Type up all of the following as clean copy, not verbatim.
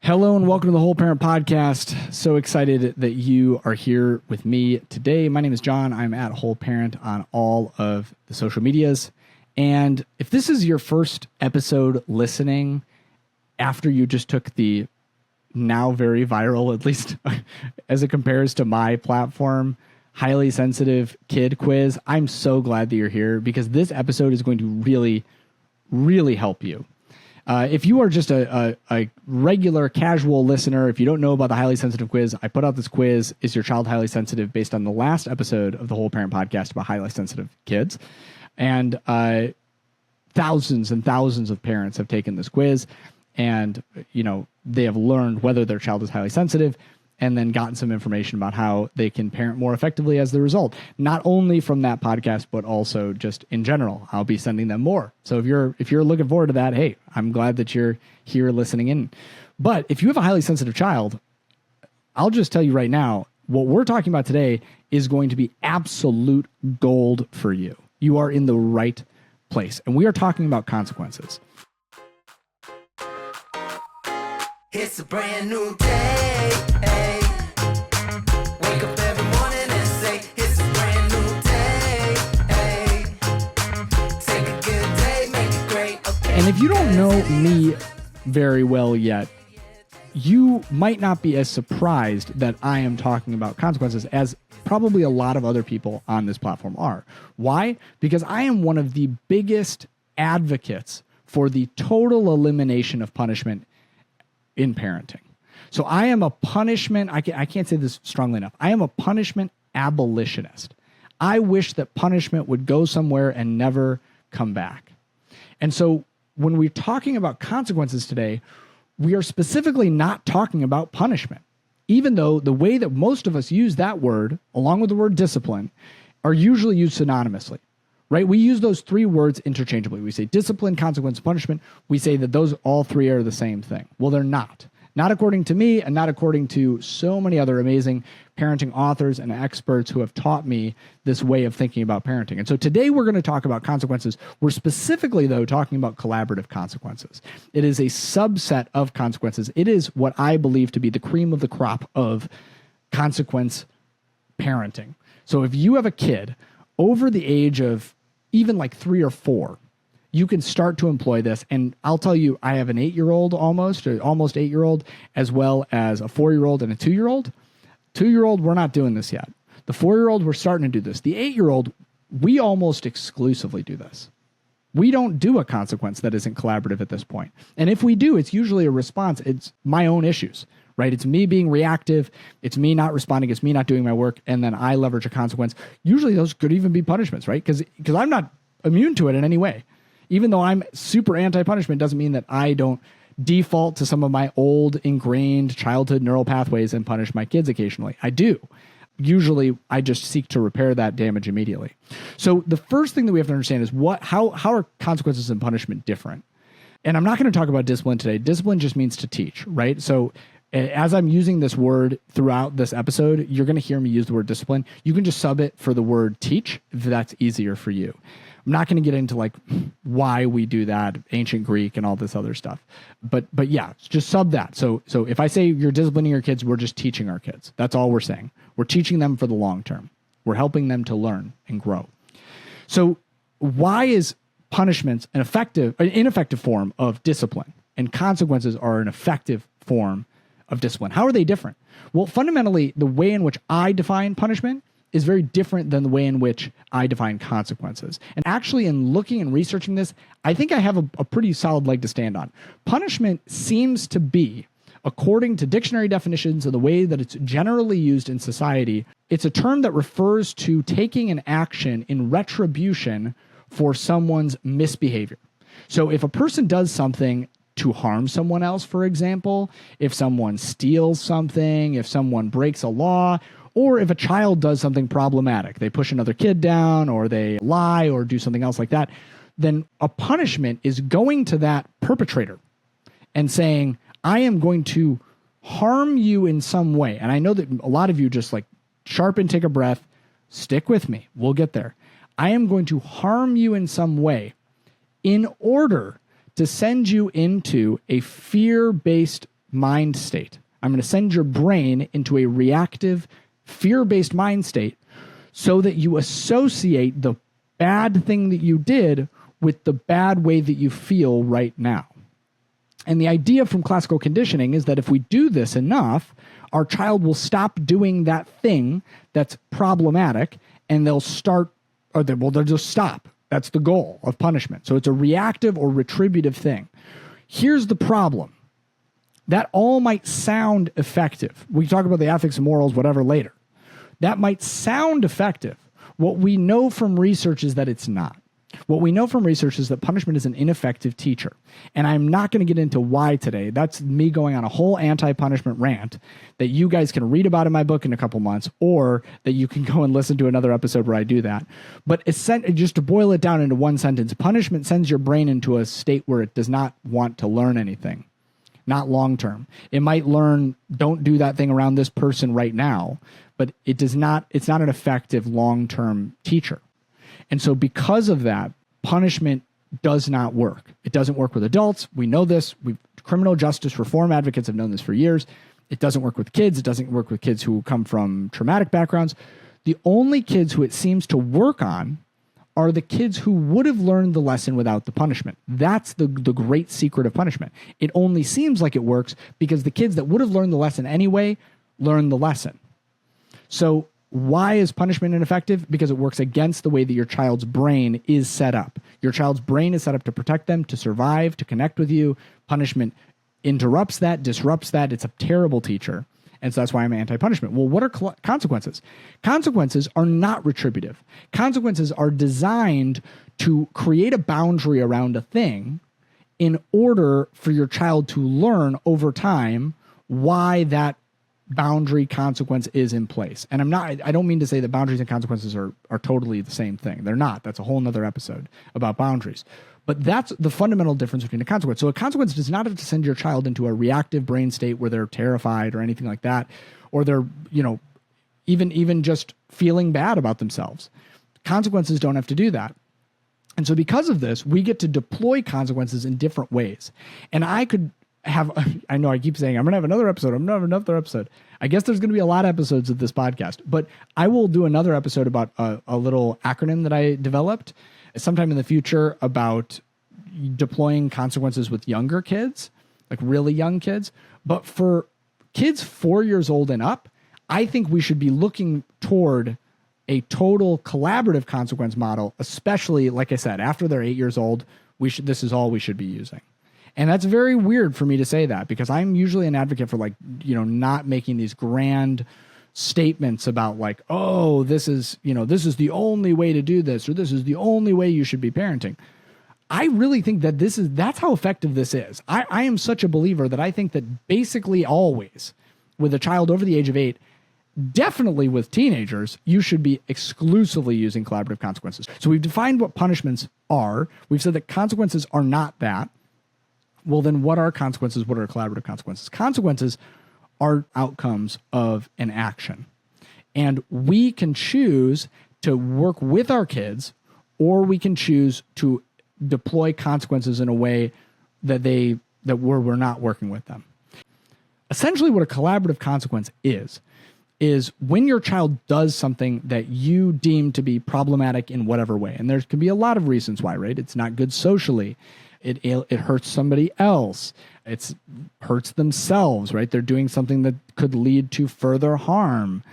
Hello and welcome to the Whole Parent Podcast. So excited that you are here with me today. My name is John. I'm at Whole Parent on all of the social medias. And if this is your first episode listening after you just took the now very viral, at least as it compares to my platform, highly sensitive kid quiz, I'm so glad that you're here because this episode is going to really help you. If you are just a regular casual listener, if you don't know about the highly sensitive quiz, I put out this quiz, is your child highly sensitive, based on the last episode of the Whole Parent Podcast about highly sensitive kids. And thousands and thousands of parents have taken this quiz and, they have learned whether their child is highly sensitive and then gotten some information about how they can parent more effectively as the result. Not only from that podcast, but also just in general. I'll be sending them more. So if you're looking forward to that, hey, I'm glad that you're here listening in. But if you have a highly sensitive child, I'll just tell you right now, what we're talking about today is going to be absolute gold for you. You are in the right place. And we are talking about consequences. It's a brand new day. Wake up every morning and say, it's a brand new day. Take a good day, make it great. Okay. And if you don't know me very well yet, you might not be as surprised that I am talking about consequences as probably a lot of other people on this platform are. Why? Because I am one of the biggest advocates for the total elimination of punishment in parenting. So I am a punishment, I can't say this strongly enough. I am a punishment abolitionist. I wish that punishment would go somewhere and never come back. And so when we're talking about consequences today, we are specifically not talking about punishment, even though the way that most of us use that word, along with the word discipline, are usually used synonymously. Right? We use those three words interchangeably. We say discipline, consequence, punishment. We say that those all three are the same thing. Well, they're not. Not according to me and not according to so many other amazing parenting authors and experts who have taught me this way of thinking about parenting. And so today we're going to talk about consequences. We're specifically, though, talking about collaborative consequences. It is a subset of consequences. It is what I believe to be the cream of the crop of consequence parenting. So if you have a kid over the age of even like 3 or 4, you can start to employ this. And I'll tell you, I have an 8-year-old almost 8-year-old, as well as a 4-year-old and a 2-year-old. 2-year-old, we're not doing this yet. The 4-year-old, we're starting to do this. The 8-year-old, we almost exclusively do this. We don't do a consequence that isn't collaborative at this point. And if we do, it's usually a response. It's my own issues, right? It's me being reactive. It's me not responding. It's me not doing my work. And then I leverage a consequence. Usually those could even be punishments, right? Because I'm not immune to it in any way. Even though I'm super anti-punishment, doesn't mean that I don't default to some of my old ingrained childhood neural pathways and punish my kids occasionally. I do. Usually I just seek to repair that damage immediately. So the first thing that we have to understand is how are consequences and punishment different? And I'm not going to talk about discipline today. Discipline just means to teach, right? So as I'm using this word throughout this episode, you're going to hear me use the word discipline. You can just sub it for the word teach if that's easier for you. I'm not going to get into like why we do that, ancient Greek and all this other stuff. But yeah, just sub that. So if I say you're disciplining your kids, we're just teaching our kids. That's all we're saying. We're teaching them for the long term. We're helping them to learn and grow. So why is punishments an ineffective form of discipline, and consequences are an effective form of discipline? How are they different? Well, fundamentally, the way in which I define punishment is very different than the way in which I define consequences. And actually, in looking and researching this, I think I have a pretty solid leg to stand on. Punishment seems to be, according to dictionary definitions and the way that it's generally used in society, it's a term that refers to taking an action in retribution for someone's misbehavior. So if a person does something to harm someone else, for example, if someone steals something, if someone breaks a law, or if a child does something problematic, they push another kid down or they lie or do something else like that, then a punishment is going to that perpetrator and saying, I am going to harm you in some way. And I know that a lot of you just like sharpen, take a breath, stick with me. We'll get there. I am going to harm you in some way in order to send you into a fear-based mind state. I'm going to send your brain into a reactive, fear-based mind state so that you associate the bad thing that you did with the bad way that you feel right now. And the idea from classical conditioning is that if we do this enough, our child will stop doing that thing that's problematic, and they'll just stop. That's the goal of punishment. So it's a reactive or retributive thing. Here's the problem. That all might sound effective. We talk about the ethics and morals, whatever, later. That might sound effective. What we know from research is that it's not. What we know from research is that punishment is an ineffective teacher. And I'm not going to get into why today. That's me going on a whole anti-punishment rant that you guys can read about in my book in a couple months, or that you can go and listen to another episode where I do that. But just to boil it down into one sentence, punishment sends your brain into a state where it does not want to learn anything. Not long term. It might learn, don't do that thing around this person right now, but it's not an effective long-term teacher. And so because of that, punishment does not work. It doesn't work with adults. We know this. Criminal justice reform advocates have known this for years. It doesn't work with kids. It doesn't work with kids who come from traumatic backgrounds. The only kids who it seems to work on are the kids who would have learned the lesson without the punishment. That's the great secret of punishment. It only seems like it works because the kids that would have learned the lesson anyway learn the lesson. So why is punishment ineffective? Because it works against the way that your child's brain is set up. Your child's brain is set up to protect them, to survive, to connect with you. Punishment interrupts that, disrupts that. It's a terrible teacher. And so that's why I'm anti-punishment. Well, what are consequences? Consequences are not retributive. Consequences are designed to create a boundary around a thing in order for your child to learn over time why that boundary consequence is in place. And I don't mean to say that boundaries and consequences are totally the same thing. They're not. That's a whole nother episode about boundaries. But that's the fundamental difference between a consequence. So a consequence does not have to send your child into a reactive brain state where they're terrified or anything like that, or they're, even just feeling bad about themselves. Consequences don't have to do that. And so because of this, we get to deploy consequences in different ways. And I know I keep saying, I'm going to have another episode. I guess there's going to be a lot of episodes of this podcast, but I will do another episode about a little acronym that I developed sometime in the future about deploying consequences with younger kids, like really young kids. But for kids 4 years old and up, I think we should be looking toward a total collaborative consequence model, especially, like I said, after they're 8 years old. This is all we should be using. And that's very weird for me to say that, because I'm usually an advocate for not making these grand statements about this is the only way to do this, or this is the only way you should be parenting. I really think that that's how effective this is. I am such a believer that I think that basically always with a child over the age of 8, definitely with teenagers, you should be exclusively using collaborative consequences. So we've defined what punishments are. We've said that consequences are not that. Well, then what are consequences? What are collaborative consequences? Consequences are outcomes of an action. And we can choose to work with our kids, or we can choose to deploy consequences in a way that we're not working with them. Essentially, what a collaborative consequence is when your child does something that you deem to be problematic in whatever way. And there can be a lot of reasons why, right? It's not good socially. It hurts somebody else. It hurts themselves, right? They're doing something that could lead to further harm,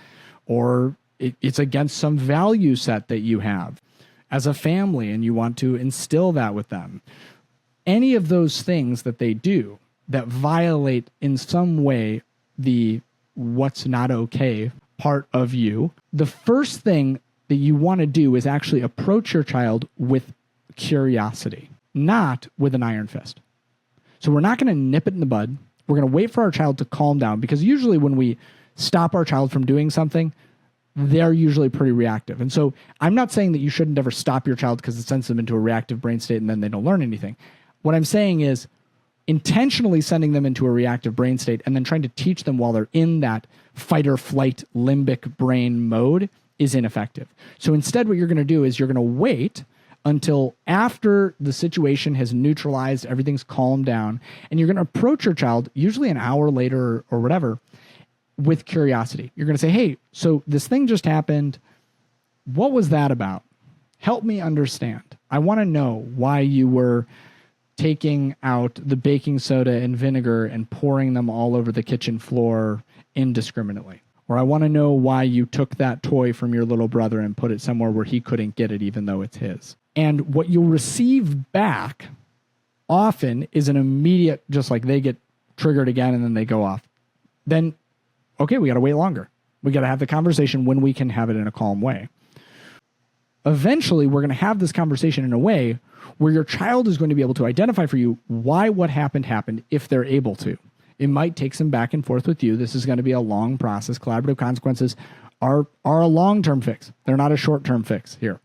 or it's against some value set that you have as a family and you want to instill that with them. Any of those things that they do that violate in some way the what's not okay part of you, the first thing that you want to do is actually approach your child with curiosity, not with an iron fist. So we're not going to nip it in the bud. We're going to wait for our child to calm down, because usually when we stop our child from doing something, they're usually pretty reactive. And so I'm not saying that you shouldn't ever stop your child because it sends them into a reactive brain state and then they don't learn anything. What I'm saying is intentionally sending them into a reactive brain state and then trying to teach them while they're in that fight or flight limbic brain mode is ineffective. So instead, what you're going to do is you're going to wait until after the situation has neutralized, everything's calmed down, and you're going to approach your child, usually an hour later or whatever, with curiosity. You're going to say, hey, so this thing just happened. What was that about? Help me understand. I want to know why you were taking out the baking soda and vinegar and pouring them all over the kitchen floor indiscriminately. Or I want to know why you took that toy from your little brother and put it somewhere where he couldn't get it, even though it's his. And what you'll receive back often is an immediate, just like they get triggered again and then they go off. Then, okay, we got to wait longer. We got to have the conversation when we can have it in a calm way. Eventually, we're going to have this conversation in a way where your child is going to be able to identify for you why what happened if they're able to. It might take some back and forth with you. This is going to be a long process. Collaborative consequences are a long-term fix. They're not a short-term fix here.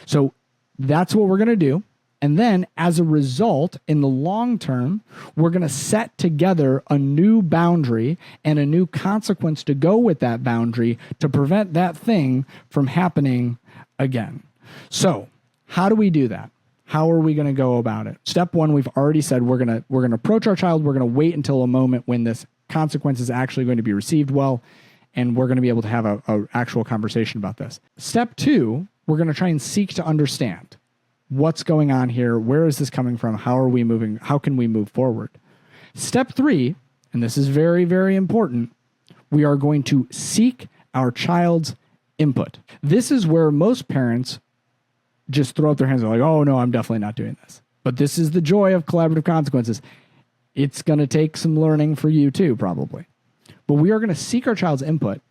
So that's what we're going to do. And then as a result, in the long term, we're going to set together a new boundary and a new consequence to go with that boundary to prevent that thing from happening again. So how do we do that? How are we going to go about it? Step one, we've already said we're going to approach our child. We're going to wait until a moment when this consequence is actually going to be received well, and we're going to be able to have a actual conversation about this. Step two, we're going to try and seek to understand what's going on here. Where is this coming from? How are we moving? How can we move forward? Step three, and this is very, very important, we are going to seek our child's input. This is where most parents just throw up their hands and are like, oh no, I'm definitely not doing this. But this is the joy of collaborative consequences. It's going to take some learning for you too, probably. But we are going to seek our child's input,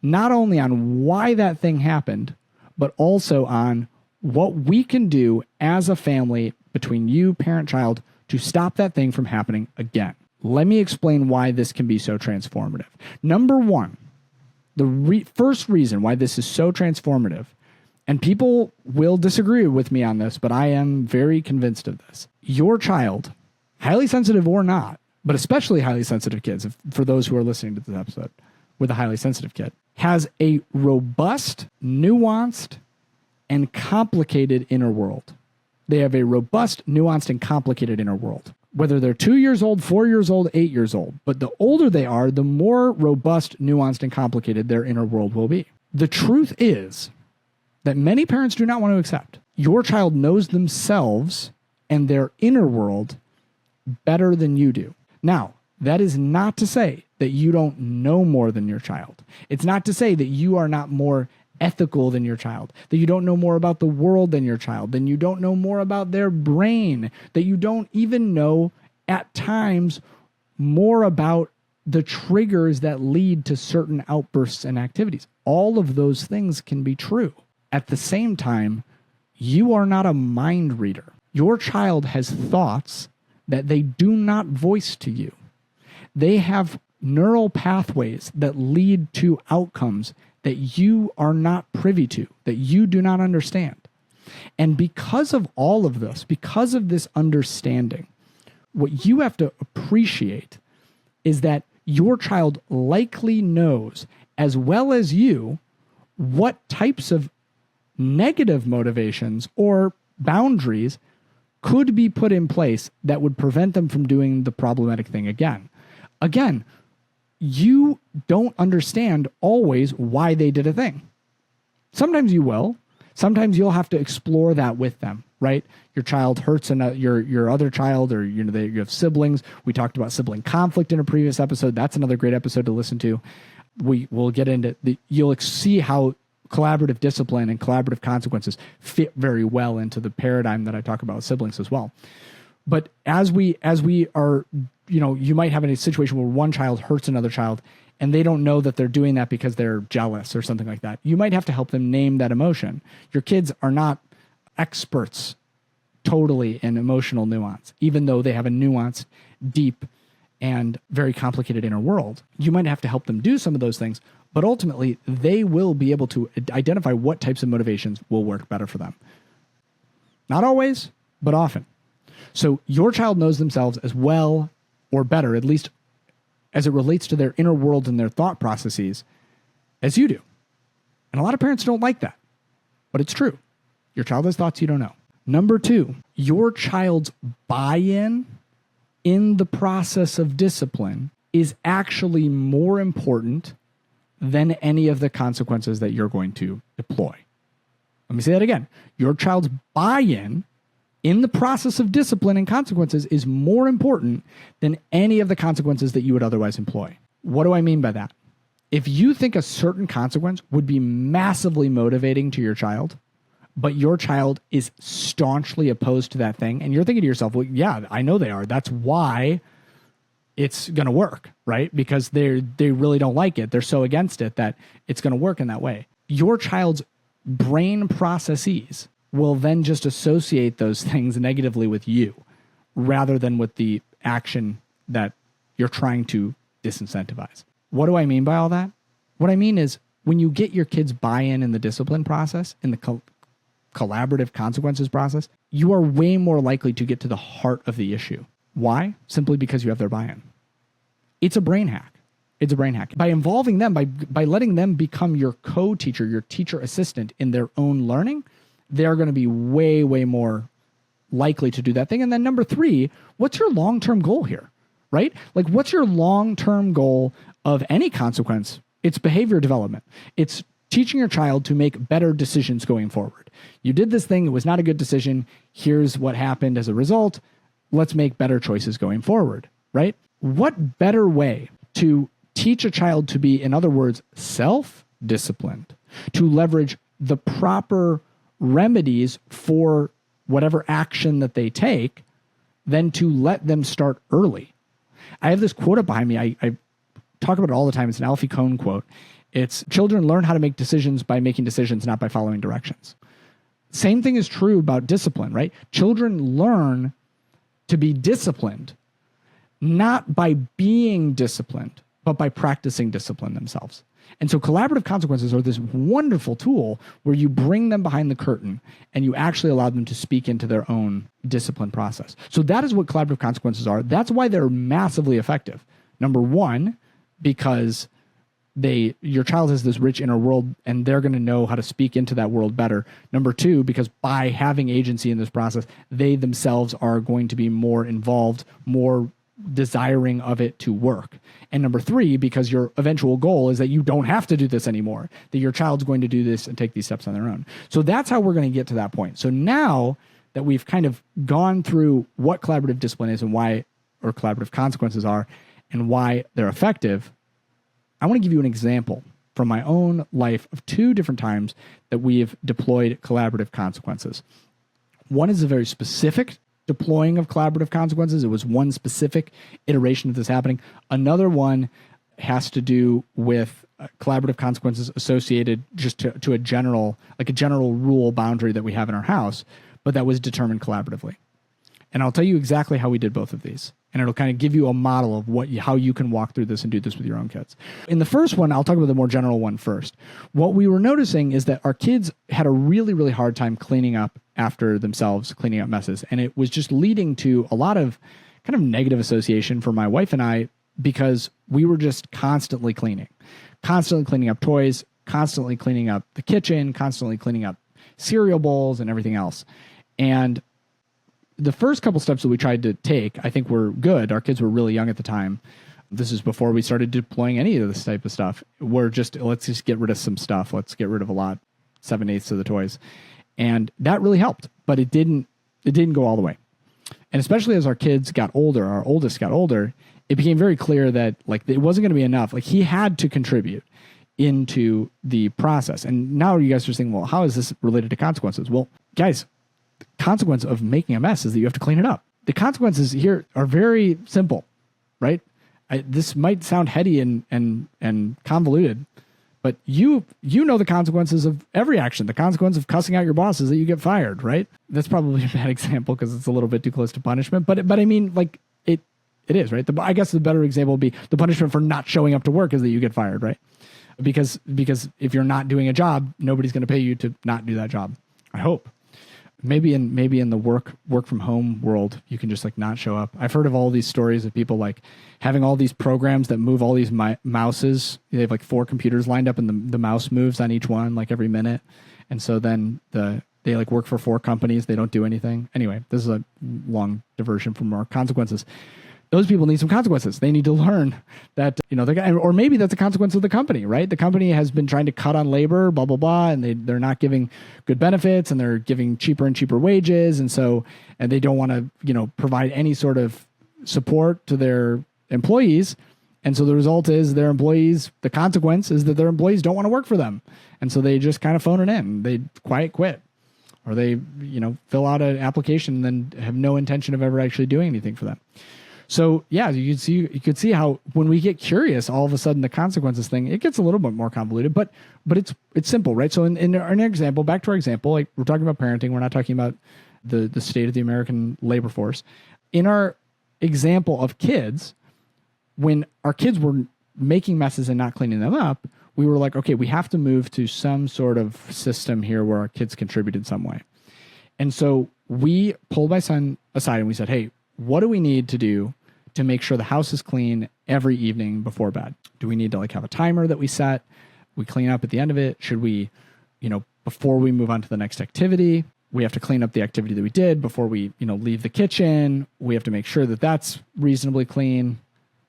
not only on why that thing happened, but also on what we can do as a family between you, parent, child, to stop that thing from happening again. Let me explain why this can be so transformative. Number one, the first reason why this is so transformative, and people will disagree with me on this, but I am very convinced of this. Your child, highly sensitive or not, but especially highly sensitive kids, for those who are listening to this episode with a highly sensitive kid, has a robust, nuanced, and complicated inner world. They have a robust, nuanced, and complicated inner world. Whether they're 2 years old, 4 years old, 8 years old. But the older they are, the more robust, nuanced, and complicated their inner world will be. The truth is that many parents do not want to accept. Your child knows themselves and their inner world better than you do. Now, that is not to say that you don't know more than your child. It's not to say that you are not more ethical than your child, that you don't know more about the world than your child, then you don't know more about their brain, that you don't even know at times more about the triggers that lead to certain outbursts and activities. All of those things can be true. At the same time, you are not a mind reader. Your child has thoughts that they do not voice to you. They have neural pathways that lead to outcomes that you are not privy to, that you do not understand. And because of all of this, because of this understanding, what you have to appreciate is that your child likely knows, as well as you, what types of negative motivations or boundaries could be put in place that would prevent them from doing the problematic thing again. Again, you don't understand always why they did a thing. Sometimes you will. Sometimes you'll have to explore that with them, right? Your child hurts your other child, or you have siblings. We talked about sibling conflict in a previous episode. That's another great episode to listen to. We'll get into you'll see how collaborative discipline and collaborative consequences fit very well into the paradigm that I talk about with siblings as well. But as we are, you might have a situation where one child hurts another child and they don't know that they're doing that because they're jealous or something like that. You might have to help them name that emotion. Your kids are not experts totally in emotional nuance, even though they have a nuanced, deep, and very complicated inner world. You might have to help them do some of those things, but ultimately they will be able to identify what types of motivations will work better for them. Not always, but often. So your child knows themselves as well or better, at least as it relates to their inner world and their thought processes, as you do. And a lot of parents don't like that, but it's true. Your child has thoughts you don't know. Number 2, your child's buy-in in the process of discipline is actually more important than any of the consequences that you're going to deploy. Let me say that again. Your child's buy-in in the process of discipline and consequences is more important than any of the consequences that you would otherwise employ. What do I mean by that? If you think a certain consequence would be massively motivating to your child, but your child is staunchly opposed to that thing, and you're thinking to yourself, well, yeah, I know they are. That's why it's going to work, right? Because they really don't like it. They're so against it that it's going to work in that way. Your child's brain processes will then just associate those things negatively with you rather than with the action that you're trying to disincentivize. What do I mean by all that? What I mean is when you get your kids buy-in the discipline process, in the collaborative consequences process, you are way more likely to get to the heart of the issue. Why? Simply because you have their buy-in. It's a brain hack. It's a brain hack. By involving them, by letting them become your co-teacher, your teacher assistant in their own learning, they're going to be way, way more likely to do that thing. And then number 3, what's your long-term goal here, right? Like, what's your long-term goal of any consequence? It's behavior development. It's teaching your child to make better decisions going forward. You did this thing. It was not a good decision. Here's what happened as a result. Let's make better choices going forward, right? What better way to teach a child to be, in other words, self-disciplined, to leverage the proper remedies for whatever action that they take, than to let them start early? I have this quote up behind me. I talk about it all the time. It's an Alfie Kohn quote. It's, children learn how to make decisions by making decisions, not by following directions. Same thing is true about discipline, right? Children learn to be disciplined, not by being disciplined, but by practicing discipline themselves. And so collaborative consequences are this wonderful tool where you bring them behind the curtain and you actually allow them to speak into their own discipline process. So that is what collaborative consequences are. That's why they're massively effective. Number 1, because your child has this rich inner world and they're going to know how to speak into that world better. Number 2, because by having agency in this process, they themselves are going to be more involved, more desiring of it to work. And number 3, because your eventual goal is that you don't have to do this anymore, that your child's going to do this and take these steps on their own. So that's how we're going to get to that point. So now that we've kind of gone through what collaborative discipline is and why, or collaborative consequences are, and why they're effective, I want to give you an example from my own life of 2 different times that we have deployed collaborative consequences. One is a very specific deploying of collaborative consequences. It was one specific iteration of this happening. Another one has to do with collaborative consequences associated just to a general rule boundary that we have in our house, but that was determined collaboratively. And I'll tell you exactly how we did both of these. And it'll kind of give you a model of how you can walk through this and do this with your own kids. In the first one, I'll talk about the more general one first. What we were noticing is that our kids had a really, really hard time cleaning up after themselves, cleaning up messes. And it was just leading to a lot of kind of negative association for my wife and I, because we were just constantly cleaning up toys, constantly cleaning up the kitchen, constantly cleaning up cereal bowls and everything else. And the first couple steps that we tried to take, I think, were good. Our kids were really young at the time. This is before we started deploying any of this type of stuff. Let's just get rid of some stuff. Let's get rid of a lot, 7/8 of the toys. And that really helped, but it didn't go all the way. And especially as our kids got older, our oldest got older, it became very clear that it wasn't going to be enough. He had to contribute into the process. And now you guys are saying, well, how is this related to consequences? Well, guys, consequence of making a mess is that you have to clean it up. The consequences here are very simple, right? This might sound heady and convoluted, but you know the consequences of every action. The consequence of cussing out your boss is that you get fired, right? That's probably a bad example because it's a little bit too close to punishment, but I mean, it is, right? I guess the better example would be the punishment for not showing up to work is that you get fired, right? Because if you're not doing a job, nobody's going to pay you to not do that job. I hope. Maybe in the work from home world, you can just not show up. I've heard of all these stories of people having all these programs that move all these mouses. They have 4 computers lined up and the mouse moves on each one every minute. And so then the They like work for 4 companies. They don't do anything. Anyway, this is a long diversion from our consequences. Those people need some consequences. They need to learn that, or maybe that's a consequence of the company, right? The company has been trying to cut on labor, blah, blah, blah, and they're not giving good benefits, and they're giving cheaper and cheaper wages. And they don't want to, provide any sort of support to their employees. And so the result is the consequence is that their employees don't want to work for them. And so they just kind of phone it in. They quiet quit, or they, fill out an application and then have no intention of ever actually doing anything for them. So yeah, you could see how when we get curious, all of a sudden the consequences thing, it gets a little bit more convoluted, but it's simple, right? So in our example, back to our example, like we're talking about parenting, we're not talking about the state of the American labor force. In our example of kids, when our kids were making messes and not cleaning them up, we were like, okay, we have to move to some sort of system here where our kids contribute in some way. And so we pulled my son aside and we said, hey, what do we need to do to make sure the house is clean every evening before bed? Do we need to have a timer that we set? We clean up at the end of it? Should we, before we move on to the next activity, we have to clean up the activity that we did before we, leave the kitchen. We have to make sure that that's reasonably clean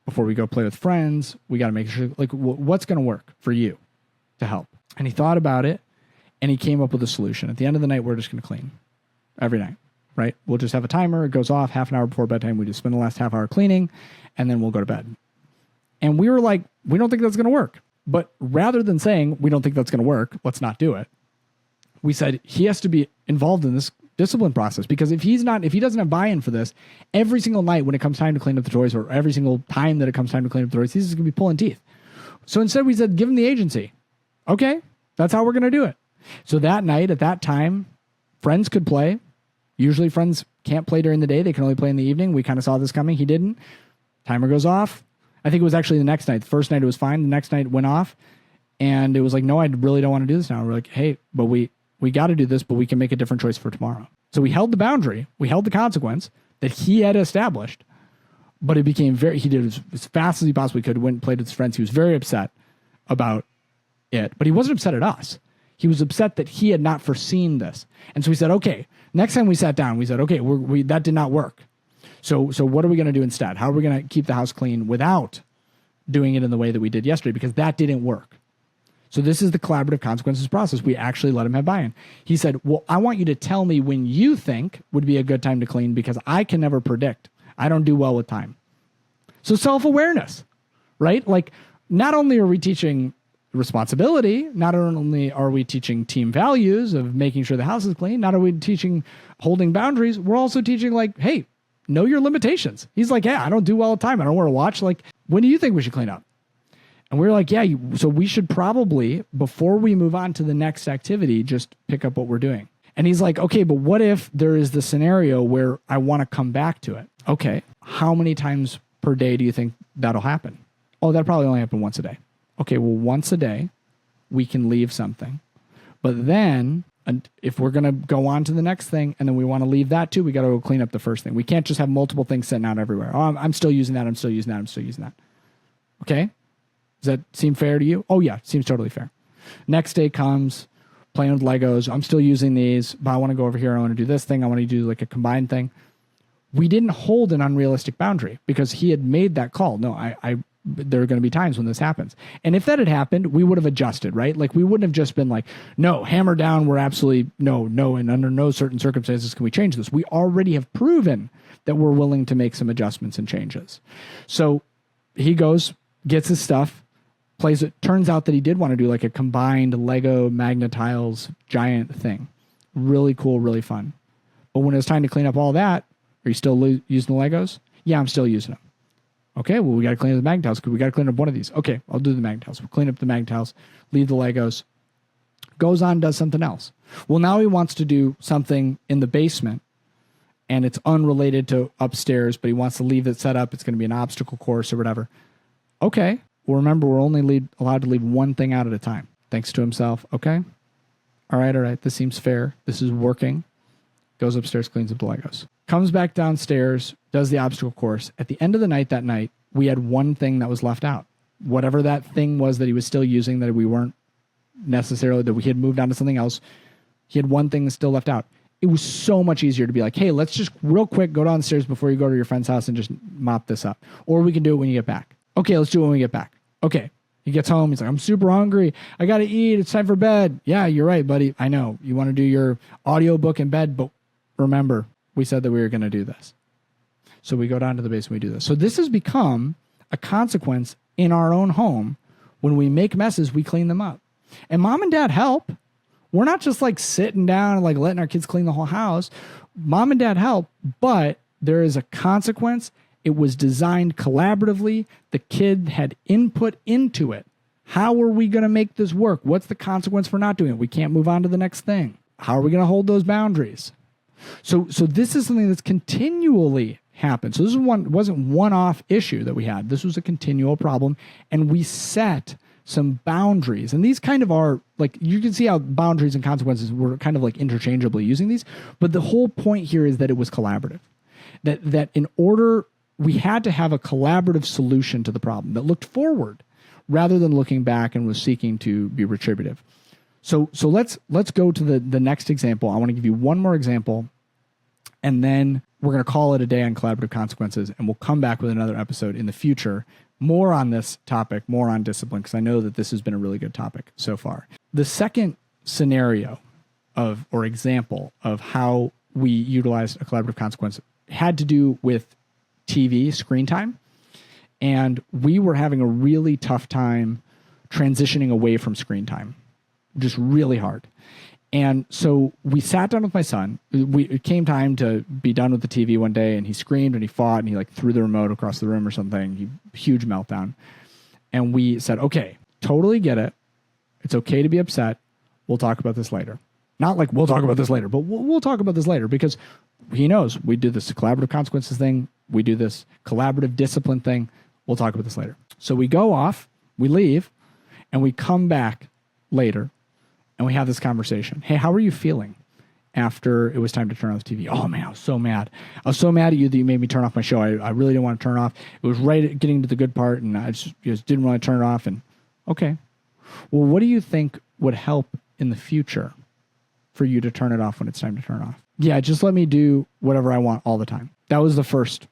before we go play with friends. We got to make sure, what's going to work for you to help? And he thought about it and he came up with a solution. At the end of the night, we're just going to clean every night. Right? We'll just have a timer. It goes off half an hour before bedtime. We just spend the last half hour cleaning and then we'll go to bed. And we were like, we don't think that's going to work. But rather than saying, we don't think that's going to work, let's not do it, we said he has to be involved in this discipline process, because if he doesn't have buy-in for this, every single night when it comes time to clean up the toys, or every single time that it comes time to clean up the toys, he's just going to be pulling teeth. So instead we said, give him the agency. Okay, that's how we're going to do it. So that night at that time, friends could play. Usually friends can't play during the day. They can only play in the evening. We kind of saw this coming. He didn't. Timer goes off. I think it was actually the next night. The first night it was fine. The next night it went off. And it was like, no, I really don't want to do this now. We're like, hey, but we got to do this, but we can make a different choice for tomorrow. So we held the boundary. We held the consequence that he had established. But it became he did it as fast as he possibly could. Went and played with his friends. He was very upset about it. But he wasn't upset at us. He was upset that he had not foreseen this. And so we said, okay, next time we sat down, we said, okay, that did not work. So what are we going to do instead? How are we going to keep the house clean without doing it in the way that we did yesterday? Because that didn't work. So this is the collaborative consequences process. We actually let him have buy-in. He said, well, I want you to tell me when you think would be a good time to clean, because I can never predict. I don't do well with time. So self-awareness, right? Like, not only are we teaching responsibility, not only are we teaching team values of making sure the house is clean, not are we teaching holding boundaries, we're also teaching hey, know your limitations. He's like, yeah, I don't do well with time. I don't wear a watch. Like, when do you think we should clean up? And we're like, yeah, so we should probably, before we move on to the next activity, just pick up what we're doing. And he's like, okay, but what if there is the scenario where I want to come back to it? Okay, how many times per day do you think that'll happen? Oh, that'll probably only happen once a day. Okay, well, once a day, we can leave something. But then, if we're going to go on to the next thing, and then we want to leave that too, we got to go clean up the first thing. We can't just have multiple things sitting out everywhere. Oh, I'm still using that. I'm still using that. I'm still using that. Okay? Does that seem fair to you? Oh, yeah, seems totally fair. Next day comes, playing with Legos. I'm still using these, but I want to go over here. I want to do this thing. I want to do like a combined thing. We didn't hold an unrealistic boundary because he had made that call. No, there are going to be times when this happens. And if that had happened, we would have adjusted, right? Like, we wouldn't have just been like, no, hammer down. We're absolutely no. And under no certain circumstances can we change this. We already have proven that we're willing to make some adjustments and changes. So he goes, gets his stuff, plays it. Turns out that he did want to do like a combined Lego Magnetiles giant thing. Really cool, really fun. But when it was time to clean up all that, are you still using the Legos? Yeah, I'm still using them. Okay, well, we got to clean up the Magnetiles because we got to clean up one of these. Okay, I'll do the Magnetiles. We'll clean up the Magnetiles, leave the Legos. Goes on, does something else. Well, now he wants to do something in the basement, and it's unrelated to upstairs, but he wants to leave it set up. It's going to be an obstacle course or whatever. Okay, well, remember, we're only allowed to leave one thing out at a time. Thinks to himself, okay, all right, this seems fair. This is working. Goes upstairs, cleans up the Legos. Comes back downstairs, does the obstacle course. At the end of the night that night, we had one thing that was left out. Whatever that thing was that he was still using, that we weren't necessarily, that we had moved on to something else, He had one thing still left out. It was so much easier to be like, hey, let's just real quick go downstairs before you go to your friend's house and just mop this up. Or we can do it when you get back. Okay, let's do it when we get back. Okay. He gets home. He's like, I'm super hungry. I got to eat. It's time for bed. Yeah, you're right, buddy. I know. You want to do your audiobook in bed, but remember, we said that we were going to do this. So we go down to the basement, we do this. So this has become a consequence in our own home. When we make messes, we clean them up. And mom and dad help. We're not just like sitting down and like letting our kids clean the whole house. Mom and dad help, but there is a consequence. It was designed collaboratively. The kid had input into it. How are we going to make this work? What's the consequence for not doing it? We can't move on to the next thing. How are we going to hold those boundaries? So this is something that's continually happened. So this wasn't one-off issue that we had. This was a continual problem, and we set some boundaries. And these kind of are like, you can see how boundaries and consequences were kind of like interchangeably using these. But the whole point here is that it was collaborative. That in order, we had to have a collaborative solution to the problem that looked forward rather than looking back and was seeking to be retributive. So let's go to the next example. I want to give you one more example, and then we're going to call it a day on collaborative consequences, and we'll come back with another episode in the future, more on this topic, more on discipline, because I know that this has been a really good topic so far. The second scenario or example of how we utilized a collaborative consequence had to do with TV screen time. And we were having a really tough time transitioning away from screen time, just really hard. And so we sat down with my son. It came time to be done with the TV one day, and he screamed and he fought and he like threw the remote across the room or something. Huge meltdown. And we said, okay, totally get it. It's okay to be upset. We'll talk about this later. Not like we'll talk about this later, but we'll talk about this later, because he knows we do this collaborative consequences thing. We do this collaborative discipline thing. We'll talk about this later. So we go off, we leave, and we come back later. And we have this conversation. Hey, how are you feeling after it was time to turn on the TV? Oh, man, I was so mad. I was so mad at you that you made me turn off my show. I really didn't want to turn it off. It was right at getting to the good part, and I just didn't want to turn it off. And okay. Well, what do you think would help in the future for you to turn it off when it's time to turn it off? Yeah, just let me do whatever I want all the time. That was the first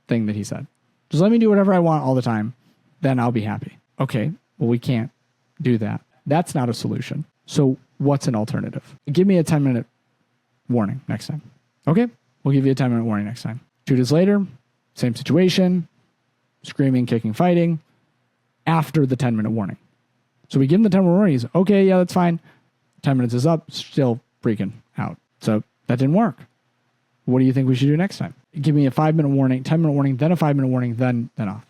thing that he said. Just let me do whatever I want all the time. Then I'll be happy. Okay, well, we can't do that. That's not a solution. So what's an alternative? Give me a 10-minute warning next time. Okay, we'll give you a 10-minute warning next time. 2 days later, same situation, screaming, kicking, fighting, after the 10-minute warning. So we give him the 10-minute warning. He's okay, yeah, that's fine. 10 minutes is up, still freaking out. So that didn't work. What do you think we should do next time? Give me a 5-minute warning, 10-minute warning, then a 5-minute warning, then off.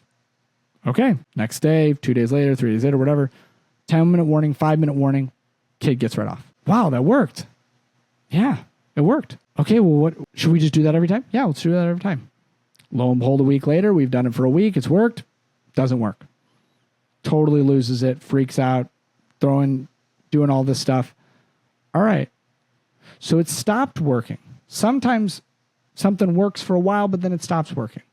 Okay, next day, 2 days later, 3 days later, whatever. 10-minute warning, 5-minute warning. Kid gets right off. Wow, that worked. Yeah, it worked. Okay, well, what should we just do that every time? Yeah, let's do that every time. Lo and behold, a week later, we've done it for a week. It's worked. Doesn't work. Totally loses it, freaks out, doing all this stuff. All right. So it stopped working. Sometimes something works for a while, but then it stops working.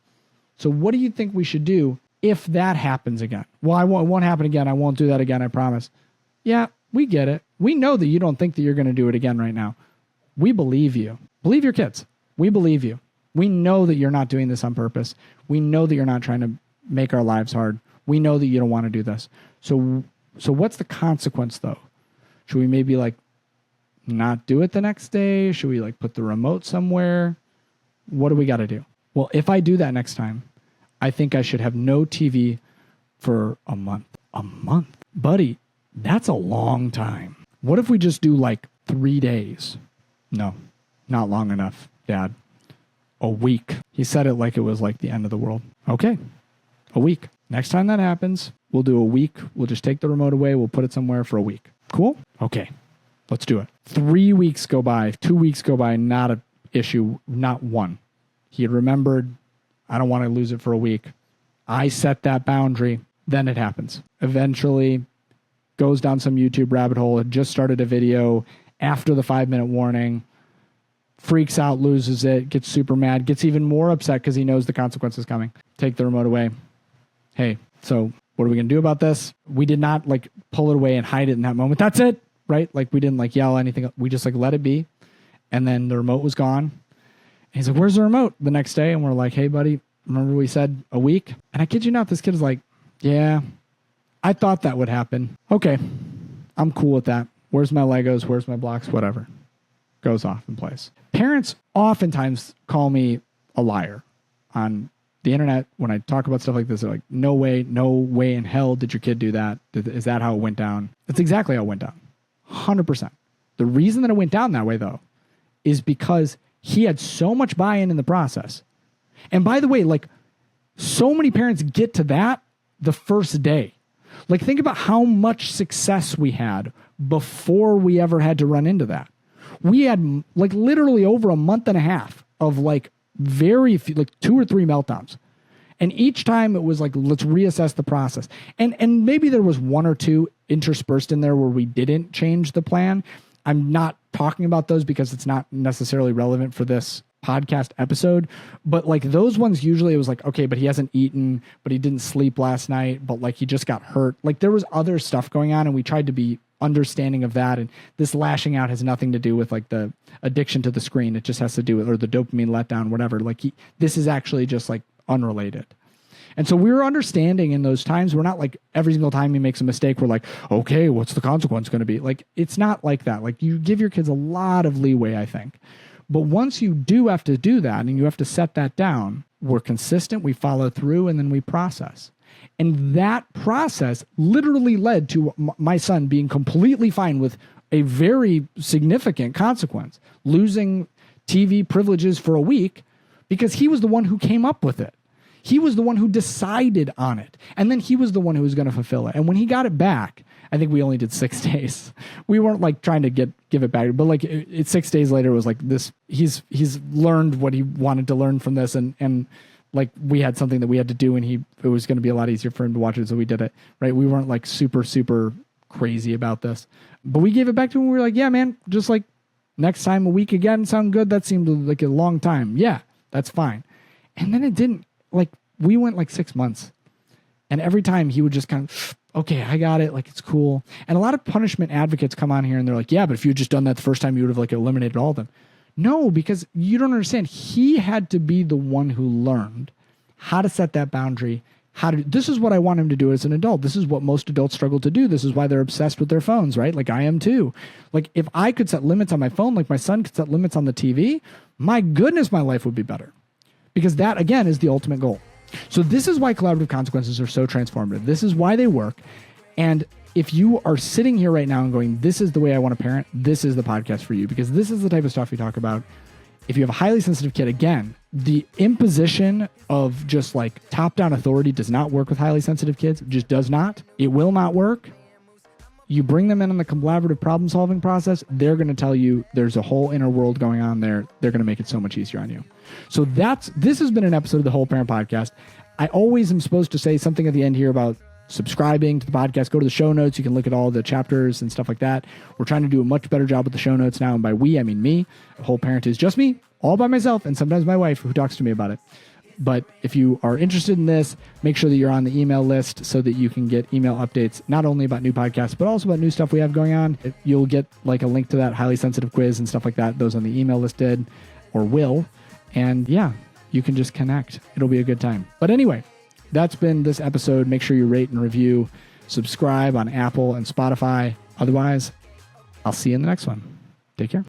So what do you think we should do if that happens again? Well, it won't happen again. I won't do that again, I promise. Yeah, we get it. We know that you don't think that you're going to do it again right now. We believe you. Believe your kids. We believe you. We know that you're not doing this on purpose. We know that you're not trying to make our lives hard. We know that you don't want to do this. So what's the consequence, though? Should we maybe like not do it the next day? Should we like put the remote somewhere? What do we got to do? Well, if I do that next time, I think I should have no TV for a month. A month? Buddy, that's a long time. What if we just do like 3 days? No, not long enough, Dad. A week. He said it like it was like the end of the world. Okay, a week. Next time that happens, we'll do a week. We'll just take the remote away. We'll put it somewhere for a week. Cool? Okay, let's do it. 3 weeks go by, 2 weeks go by, not an issue, not one. He had remembered, I don't want to lose it for a week. I set that boundary, then it happens. Eventually, goes down some YouTube rabbit hole, had just started a video after the 5-minute warning, freaks out, loses it, gets super mad, gets even more upset because he knows the consequence is coming. Take the remote away. Hey, so what are we going to do about this? We did not like pull it away and hide it in that moment. That's it. right? Like we didn't like yell anything. We just like let it be. And then the remote was gone. And he's like, where's the remote the next day? And we're like, hey buddy, remember we said a week? And I kid you not, this kid is like, yeah, I thought that would happen. Okay, I'm cool with that. Where's my Legos? Where's my blocks? Whatever. Goes off in place. Parents oftentimes call me a liar on the internet when I talk about stuff like this. They're like, no way in hell did your kid do that. Is that how it went down? That's exactly how it went down. 100%. The reason that it went down that way, though, is because he had so much buy-in in the process. And by the way, like, so many parents get to that the first day. Like, think about how much success we had before we ever had to run into that. We had like literally over a month and a half of like very few, like 2 or 3 meltdowns. And each time it was like, let's reassess the process. And maybe there was 1 or 2 interspersed in there where we didn't change the plan. I'm not talking about those because it's not necessarily relevant for this podcast episode, but like those ones, usually it was like, okay, but he hasn't eaten, but he didn't sleep last night, but like he just got hurt. Like there was other stuff going on, and we tried to be understanding of that. And this lashing out has nothing to do with like the addiction to the screen. It just has to do with, or the dopamine letdown, whatever. Like this is actually just like unrelated. And so we were understanding in those times. We're not like every single time he makes a mistake, we're like, okay, what's the consequence going to be? Like, it's not like that. Like you give your kids a lot of leeway, I think. But once you do have to do that and you have to set that down, we're consistent, we follow through, and then we process. And that process literally led to my son being completely fine with a very significant consequence, losing TV privileges for a week, because he was the one who came up with it. He was the one who decided on it. And then he was the one who was going to fulfill it. And when he got it back, I think we only did 6 days. We weren't like trying to give it back, but like 6 days later, it was like this, he's learned what he wanted to learn from this. And like we had something that we had to do, and it was going to be a lot easier for him to watch it. So we did it, right? We weren't like super, super crazy about this, but we gave it back to him. We were like, yeah, man, just like next time a week again, sound good. That seemed like a long time. Yeah, that's fine. And then it didn't. Like we went like 6 months, and every time he would just kind of, okay, I got it. Like, it's cool. And a lot of punishment advocates come on here and they're like, yeah, but if you had just done that the first time, you would have like eliminated all of them. No, because you don't understand. He had to be the one who learned how to set that boundary. This is what I want him to do as an adult. This is what most adults struggle to do. This is why they're obsessed with their phones, right? Like I am too. Like if I could set limits on my phone, like my son could set limits on the TV, my goodness, my life would be better. Because that, again, is the ultimate goal. So this is why collaborative consequences are so transformative. This is why they work. And if you are sitting here right now and going, this is the way I want to parent, this is the podcast for you, because this is the type of stuff we talk about. If you have a highly sensitive kid, again, the imposition of just like top-down authority does not work with highly sensitive kids. It just does not. It will not work. You bring them in on the collaborative problem-solving process, they're going to tell you there's a whole inner world going on there. They're going to make it so much easier on you. So this has been an episode of the Whole Parent Podcast. I always am supposed to say something at the end here about subscribing to the podcast. Go to the show notes. You can look at all the chapters and stuff like that. We're trying to do a much better job with the show notes now. And by we, I mean me. Whole Parent is just me, all by myself, and sometimes my wife who talks to me about it. But if you are interested in this, make sure that you're on the email list so that you can get email updates, not only about new podcasts, but also about new stuff we have going on. You'll get like a link to that highly sensitive quiz and stuff like that. Those on the email list did or will. And yeah, you can just connect. It'll be a good time. But anyway, that's been this episode. Make sure you rate and review, subscribe on Apple and Spotify. Otherwise, I'll see you in the next one. Take care.